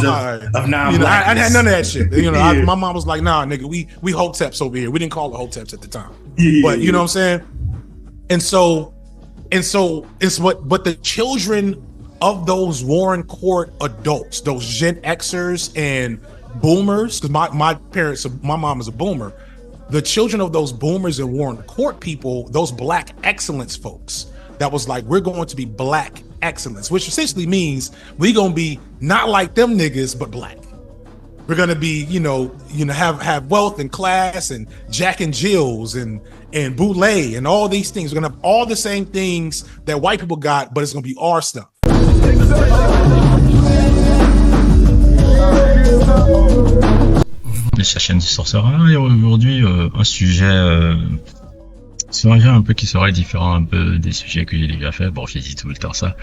of You know, I had non-blackness. none of that shit. You know, Yeah. my mom was like, "Nah, nigga, we hoteps over here. We didn't call it hoteps at the time, Yeah. but you know what I'm saying." And so it's but the children of those Warren Court adults, those Gen Xers and boomers, because my parents, my mom is a boomer. The children of those boomers and Warren Court people, those black excellence folks, that was like, we're going to be black excellence, which essentially means we gonna be not like them niggas, but black. We're gonna be, have wealth and class and Jack and Jills and Boulay and all these things. We're gonna have all the same things that white people got, but it's gonna be our stuff. La chaîne du Sorcerer, et aujourd'hui un sujet un peu qui serait différent un peu des sujets que j'ai déjà fait. Bon, j'ai dit tout le temps ça.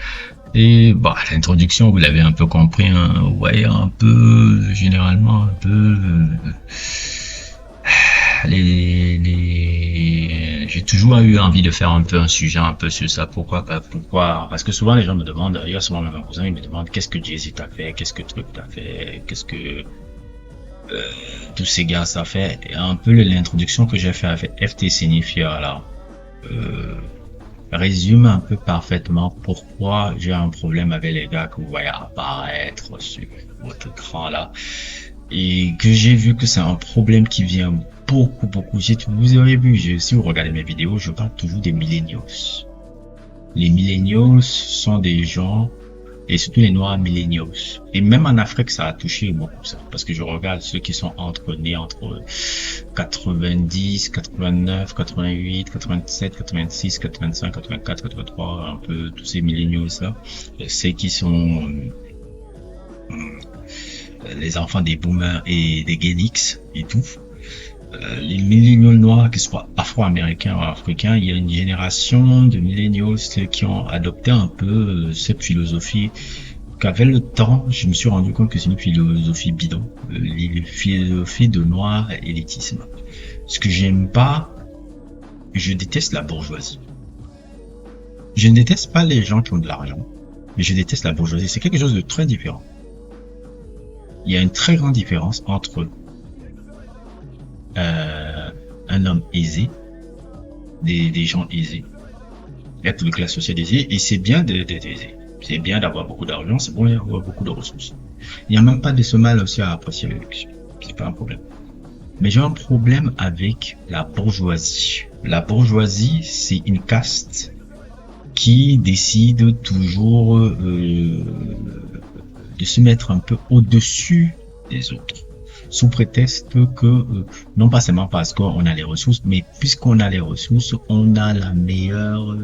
Et bah l'introduction, vous l'avez un peu compris, hein, ouais, un peu généralement un peu j'ai toujours eu envie de faire un peu un sujet un peu sur ça. Pourquoi parce que souvent les gens me demandent, il y a souvent même un cousin, il me demande qu'est-ce que Jay-Z t'a fait, qu'est-ce que truc t'a fait, qu'est-ce que tous ces gars ça fait. Et un peu l'introduction que j'ai fait avec FT Signifier là résume un peu parfaitement pourquoi j'ai un problème avec les gars que vous voyez apparaître sur votre écran là, et que j'ai vu que c'est un problème qui vient beaucoup. Vous avez vu, si vous regardez mes vidéos, je parle toujours des millennials. Les millennials sont des gens, et surtout les noirs millennials. Et même en Afrique, ça a touché beaucoup ça. Parce que je regarde ceux qui sont nés entre 90, 89, 88, 87, 86, 85, 84, 83, un peu tous ces millennials là. C'est qui sont les enfants des boomers et des Gen X et tout. Les millennials noirs, qu'ils soient afro-américains ou africains, il y a une génération de millennials qui ont adopté un peu cette philosophie qu'avec le temps, je me suis rendu compte que c'est une philosophie bidon, une philosophie de noir élitisme. Ce que j'aime pas, je déteste la bourgeoisie. Je ne déteste pas les gens qui ont de l'argent, mais je déteste la bourgeoisie. C'est quelque chose de très différent. Il y a une très grande différence entre un homme aisé, des gens aisés, être de classe sociale aisée, et c'est bien d'être aisé. C'est bien d'avoir beaucoup d'argent, c'est bon d'avoir beaucoup de ressources. Il n'y a même pas de ce mal aussi à apprécier l'élection. C'est pas un problème. Mais j'ai un problème avec la bourgeoisie. La bourgeoisie, c'est une caste qui décide toujours de se mettre un peu au-dessus des autres, sous prétexte que, non pas seulement parce qu'on a les ressources, mais puisqu'on a les ressources, on a la meilleure,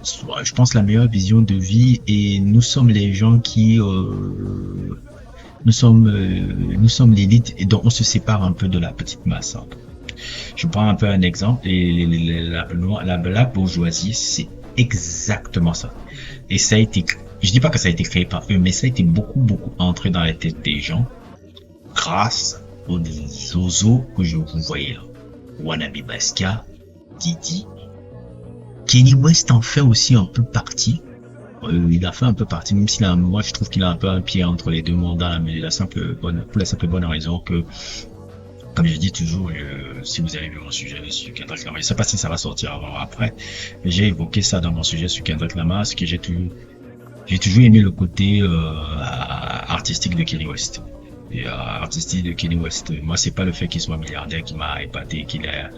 je pense la meilleure vision de vie, et nous sommes les gens qui, nous sommes l'élite, et donc on se sépare un peu de la petite masse. Je prends un peu un exemple, et la bourgeoisie, c'est exactement ça. Et ça a été, je dis pas que ça a été créé par eux, mais ça a été beaucoup entré dans la tête des gens grâce aux zozos que je vous voyais là. Wannabe Basquiat, Didi, Kanye West en fait aussi un peu partie. Il a fait un peu partie, même si là, moi je trouve qu'il a un peu un pied entre les deux mandats, mais pour la simple bonne raison que, comme je dis toujours, si vous avez vu mon sujet sur Kendrick Lamar, je sais pas si ça va sortir avant ou après, mais j'ai évoqué ça dans mon sujet sur Kendrick Lamar, parce que j'ai toujours aimé le côté artistique de Kanye West. Et artistique de Kanye West, moi c'est pas le fait qu'il soit milliardaire qui m'a épaté, qu'il a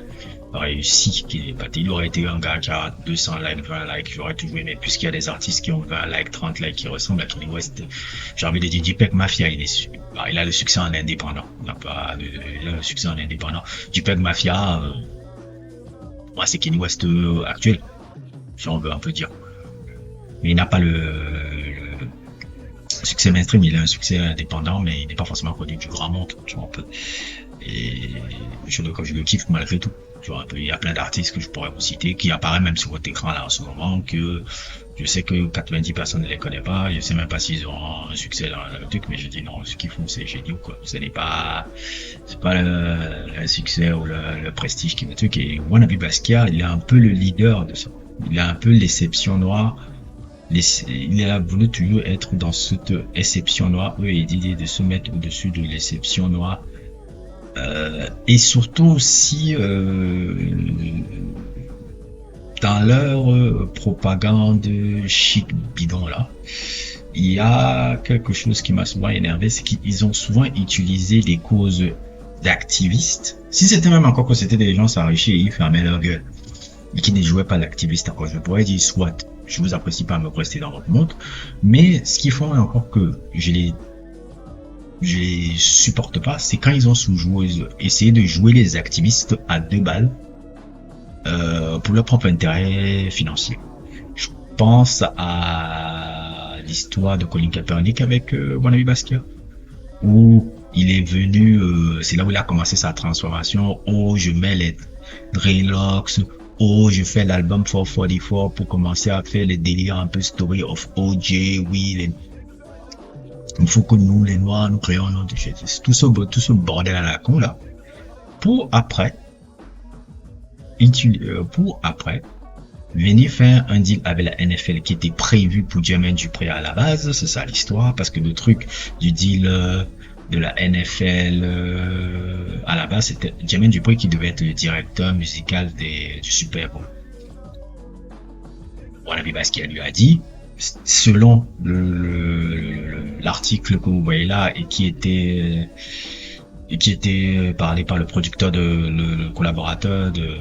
réussi, qu'il est épaté. Il aurait été un gars qui a 200 likes, 20 likes, j'aurais toujours aimé, puisqu'il y a des artistes qui ont 20 likes, 30 likes qui ressemblent à Kanye West. J'ai envie de dire JPEG Mafia, il a le succès en indépendant. Il a le succès en indépendant. JPEG Mafia, moi c'est Kanye West actuel, si on veut un peu dire. Mais il n'a pas le succès mainstream, il a un succès indépendant, mais il n'est pas forcément connu du grand monde, tu vois, un peu. Et je le kiffe malgré tout. Tu vois, il y a plein d'artistes que je pourrais vous citer, qui apparaissent même sur votre écran là en ce moment, que je sais que 90 personnes ne les connaissent pas, je sais même pas s'ils ont un succès dans le truc, mais je dis non, ce qu'ils font c'est génial, quoi. C'est pas le succès ou le prestige qui me truc. Et Wannabe Basquiat, il est un peu le leader de ça. Il a un peu l'exception noire il a voulu toujours être dans cette exception noire. Eux, il dit de se mettre au-dessus de l'exception noire. Et surtout aussi dans leur propagande chic bidon là, il y a quelque chose qui m'a souvent énervé, c'est qu'ils ont souvent utilisé des causes d'activistes. Si c'était même encore que c'était des gens s'enrichir et ils fermaient leur gueule et qui ne jouaient pas d'activistes encore, je pourrais dire soit je vous apprécie pas à me rester dans votre monde, mais ce qu'ils font encore que je les supporte pas, c'est quand ils ont essayé de jouer les activistes à 2 balles pour leur propre intérêt financier. Je pense à l'histoire de Colin Kaepernick avec Wannabe Basquiat, où il est venu, c'est là où il a commencé sa transformation. Oh, je mets les dreadlocks. Oh, je fais l'album 444 pour commencer à faire les délires un peu story of OJ. Oui, il faut que nous, les Noirs, nous créons notre tout ce bordel à la con là. Pour après venir faire un deal avec la NFL qui était prévu pour Jermaine Dupri à la base. C'est ça l'histoire, parce que le truc du deal de la NFL à la base, c'était Jermaine Dupri qui devait être le directeur musical du Super Bowl. Wannabe Basquiat lui a dit, selon l'article que vous voyez là et qui était parlé par le producteur le collaborateur de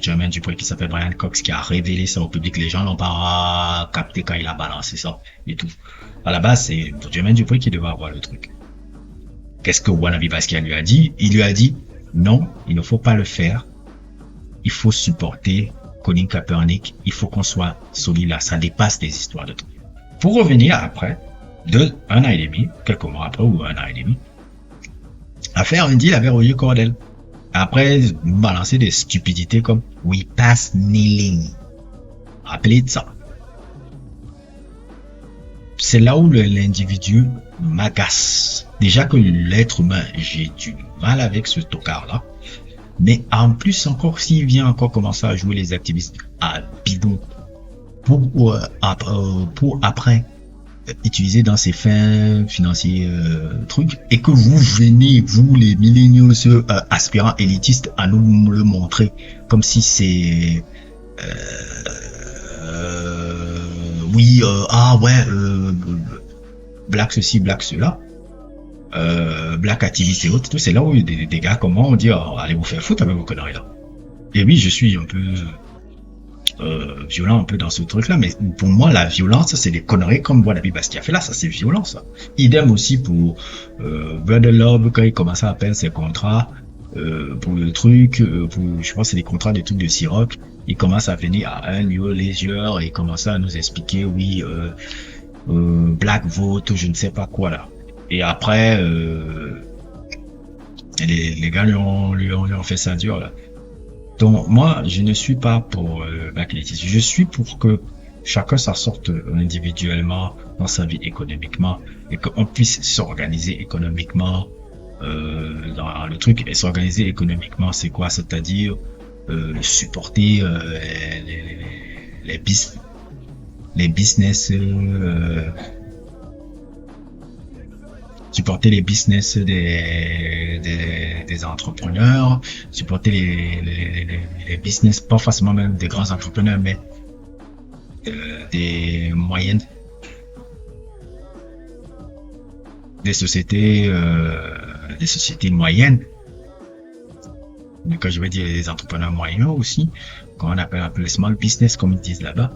Jermaine Dupri qui s'appelle Brian Cox, qui a révélé ça au public. Les gens n'ont pas capté quand il a balancé ça et tout. À la base, c'est Jermaine Dupri qui devait avoir le truc. Qu'est-ce que Wannabe Basquiat lui a dit? Il lui a dit, non, il ne faut pas le faire. Il faut supporter Colin Kaepernick. Il faut qu'on soit solide là. Ça dépasse des histoires de trucs. Pour revenir après, un an et demi, quelques mois après, ou un an et demi, à faire un deal avec Roger Cordell. Après, balancer des stupidités comme We pass kneeling. Rappelez de ça. C'est là où l'individu m'agace. Déjà que l'être humain, j'ai du mal avec ce tocard-là. Mais en plus encore, s'il vient encore commencer à jouer les activistes à bidon pour après utiliser dans ses fins financiers trucs, et que vous venez, vous les milléniaux aspirants élitistes, à nous le montrer comme si c'est black ceci, black cela, black activiste et autres, tout, c'est là où des gars comme moi on dit allez vous faire foutre avec vos conneries là. Et oui, je suis un peu violent un peu dans ce truc là, mais pour moi la violence c'est des conneries comme Wannabe Basquiat fait là, ça c'est violent ça. Idem aussi pour Brother Love quand il commence à peine ses contrats pour le truc, je pense que c'est des contrats des trucs de Ciroc, il commence à venir à un niveau légère et il commence à nous expliquer oui black vote, je ne sais pas quoi là. Et après les gars lui ont fait ça dur là. Donc moi, je ne suis pas pour black elitisme. Je suis pour que chacun s'en sorte individuellement dans sa vie économiquement et qu'on puisse s'organiser économiquement dans le truc. Et s'organiser économiquement, c'est quoi? C'est-à-dire supporter les business, supporter les business des entrepreneurs, supporter les business, pas forcément même des grands entrepreneurs, mais des moyennes, des sociétés moyennes. Donc, quand je vais dire les entrepreneurs moyens aussi, qu'on appelle un peu les small business comme ils disent là-bas,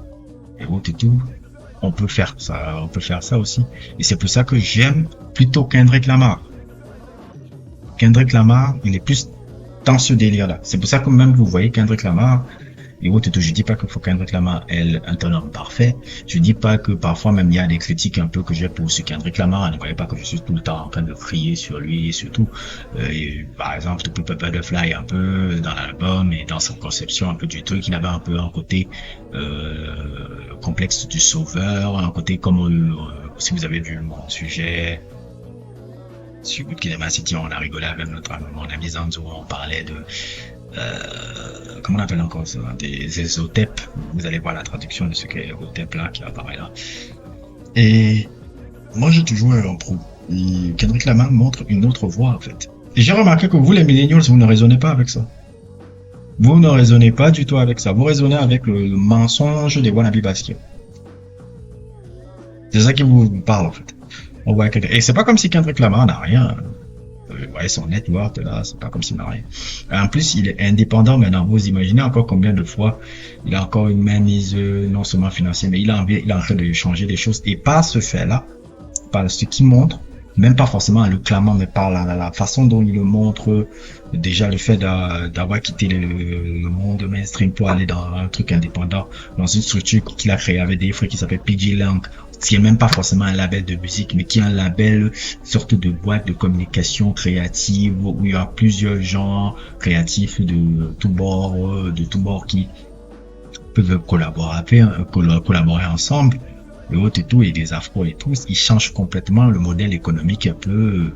et tout. On peut faire ça aussi. Et c'est pour ça que j'aime plutôt Kendrick Lamar. Kendrick Lamar, il est plus dans ce délire-là. C'est pour ça que même vous voyez Kendrick Lamar, et tout, je dis pas qu'il faut Kendrick Lamar ait un homme parfait. Je dis pas que parfois même il y a des critiques un peu que j'ai pour ce Kendrick Lamar. Ne voyez pas que je suis tout le temps en train de crier sur lui et surtout. Par exemple, To Pimp a Butterfly un peu dans l'album et dans sa conception un peu du truc, il avait un peu un côté complexe du sauveur, un côté comme si vous avez vu mon sujet sur Good Kid, City, on a rigolé avec mon ami Zanzo, on parlait comment on appelle encore ça, des ésotèpes. Vous allez voir la traduction de ce qu'est ésotèpe là qui apparaît là. Et moi j'ai toujours un pro. Et Kendrick Lamar montre une autre voie en fait. Et j'ai remarqué que vous les millennials, vous ne raisonnez pas avec ça. Vous ne raisonnez pas du tout avec ça. Vous raisonnez avec le mensonge des wannabe baskets. C'est ça qui vous parle en fait. On voit et c'est pas comme si Kendrick Lamar n'a rien. Ouais, son network là, c'est pas comme s'il n'a rien. En plus, il est indépendant maintenant. Vous imaginez encore combien de fois il a encore une mainmise non seulement financière, mais il est en train de changer des choses. Et par ce fait-là, par ce qu'il montre, même pas forcément en le clamant, mais par la façon dont il le montre, déjà le fait d'avoir quitté le monde mainstream pour aller dans un truc indépendant, dans une structure qu'il a créée avec des frères qui s'appelle PG Lang, ce qui est même pas forcément un label de musique, mais qui est un label, sorte de boîte de communication créative, où il y a plusieurs genres créatifs de tous bords qui peuvent collaborer ensemble, et autres et tout, et des afros et tout. Ils changent complètement le modèle économique un peu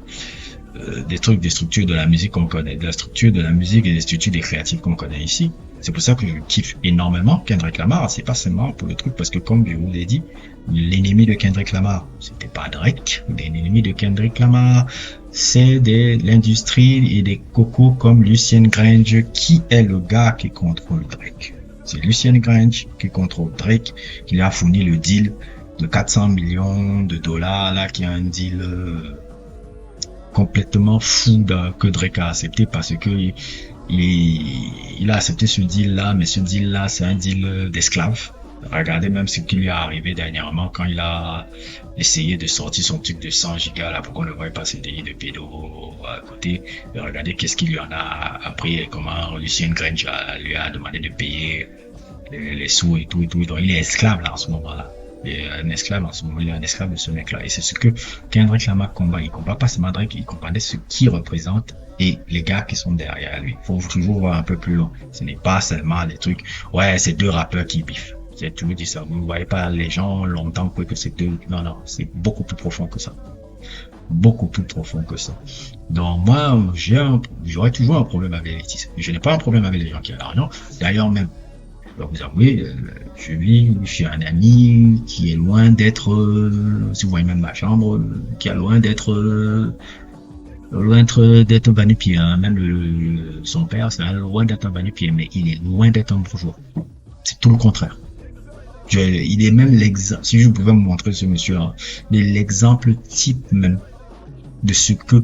des structures de la musique qu'on connaît, de la structure de la musique et des structures des créatifs qu'on connaît ici. C'est pour ça que je kiffe énormément Kendrick Lamar. C'est pas seulement pour le truc, parce que comme je vous l'ai dit, l'ennemi de Kendrick Lamar, c'était pas Drake. L'ennemi de Kendrick Lamar, c'est l'industrie et des cocos comme Lucien Grange, qui est le gars qui contrôle Drake. C'est Lucien Grange qui contrôle Drake, qui lui a fourni le deal de 400 millions de dollars, là, qui est un deal complètement fou que Drake a accepté, parce que il a accepté ce deal là, mais ce deal là c'est un deal d'esclave. Regardez même ce qui lui est arrivé dernièrement quand il a essayé de sortir son truc de 100 gigas là, pourquoi on ne voit pas ses délits de pédo à côté. Et regardez qu'est-ce qu'il lui en a appris et comment Lucien Grange lui a demandé de payer les sous et tout et tout. Donc il est esclave là en ce moment là. Il est un esclave en ce moment, il est un esclave de ce mec-là. Et c'est ce que Kendrick Lamar combat. Il combat pas seulement Drake, il combattait ce qu'il représente et les gars qui sont derrière lui. Faut toujours voir un peu plus loin. Ce n'est pas seulement des trucs, ouais, c'est deux rappeurs qui biffent. J'ai toujours dit ça. Vous ne voyez pas les gens longtemps que c'est deux. Non, non, c'est beaucoup plus profond que ça. Beaucoup plus profond que ça. Donc moi, j'aurais toujours un problème avec l'élitisme. Je n'ai pas un problème avec les gens qui ont l'argent. D'ailleurs, même, je dois vous avouer, je suis un ami qui est loin d'être, si vous voyez même ma chambre, qui est loin d'être un va-nu-pied, hein. Même son père, c'est loin d'être un va-nu-pied, mais il est loin d'être un bourgeois. C'est tout le contraire. Il est même l'exemple, si je pouvais vous montrer ce monsieur-là, il est l'exemple type même de ce que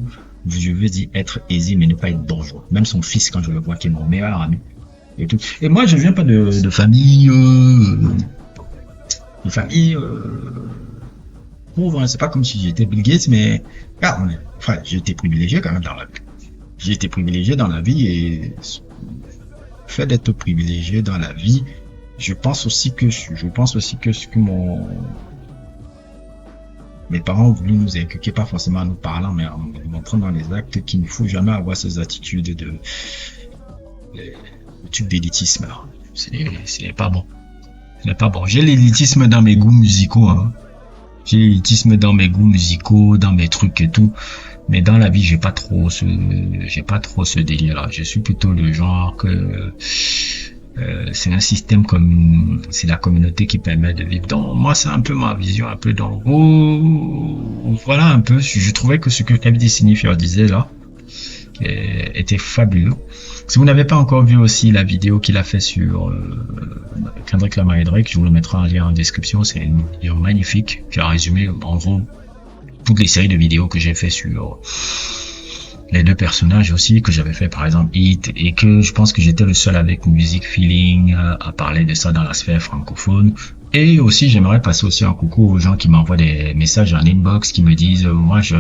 je veux dire être aisé, mais ne pas être bourgeois. Même son fils, quand je le vois, qui est mon meilleur ami, et tout. Et moi, je viens pas de famille, pauvre, hein. C'est pas comme si j'étais Bill Gates, mais, enfin, j'ai été privilégié quand même dans la vie. J'ai été privilégié dans la vie, et le fait d'être privilégié dans la vie, je pense aussi que ce que mes parents ont voulu nous inculquer, pas forcément en nous parlant, mais en nous montrant dans les actes, qu'il ne faut jamais avoir ces attitudes le truc d'élitisme là. Ce n'est pas bon. Ce n'est pas bon. J'ai l'élitisme dans mes goûts musicaux, hein. J'ai l'élitisme dans mes goûts musicaux, dans mes trucs et tout. Mais dans la vie, j'ai pas trop ce délire là. Je suis plutôt le genre que, c'est un système comme, c'est la communauté qui permet de vivre. Donc, moi, c'est un peu ma vision, un peu dans, voilà un peu. Je trouvais que ce que FD Signifier disait là, était fabuleux. Si vous n'avez pas encore vu aussi la vidéo qu'il a fait sur Kendrick Lamar et Drake, je vous le mettrai en lien en description. C'est une vidéo magnifique qui a résumé en gros toutes les séries de vidéos que j'ai fait sur les deux personnages aussi, que j'avais fait par exemple Hit, et que je pense que j'étais le seul avec Music Feeling à parler de ça dans la sphère francophone. Et aussi j'aimerais passer aussi un coucou aux gens qui m'envoient des messages en inbox, qui me disent moi je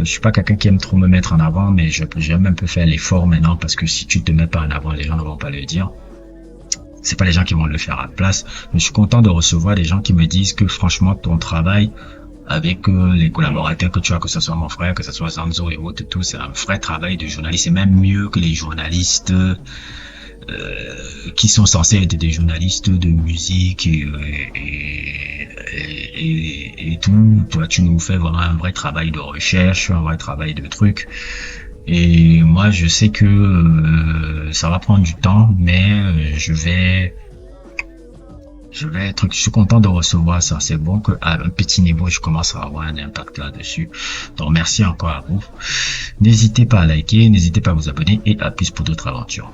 suis pas quelqu'un qui aime trop me mettre en avant, mais j'aime un peu faire l'effort maintenant, parce que si tu te mets pas en avant, les gens ne vont pas le dire. C'est pas les gens qui vont le faire à la place. Mais je suis content de recevoir des gens qui me disent que franchement ton travail avec les collaborateurs que tu as, que ce soit mon frère, que ce soit Zanzo et autres, tout, c'est un vrai travail de journaliste. C'est même mieux que les journalistes qui sont censés être des journalistes de musique et tout. Toi, tu nous fais vraiment un vrai travail de recherche, un vrai travail de truc. Et moi, je sais que ça va prendre du temps, mais je suis content de recevoir ça. C'est bon qu'à un petit niveau, je commence à avoir un impact là-dessus. Donc, merci encore à vous. N'hésitez pas à liker, n'hésitez pas à vous abonner et à plus pour d'autres aventures.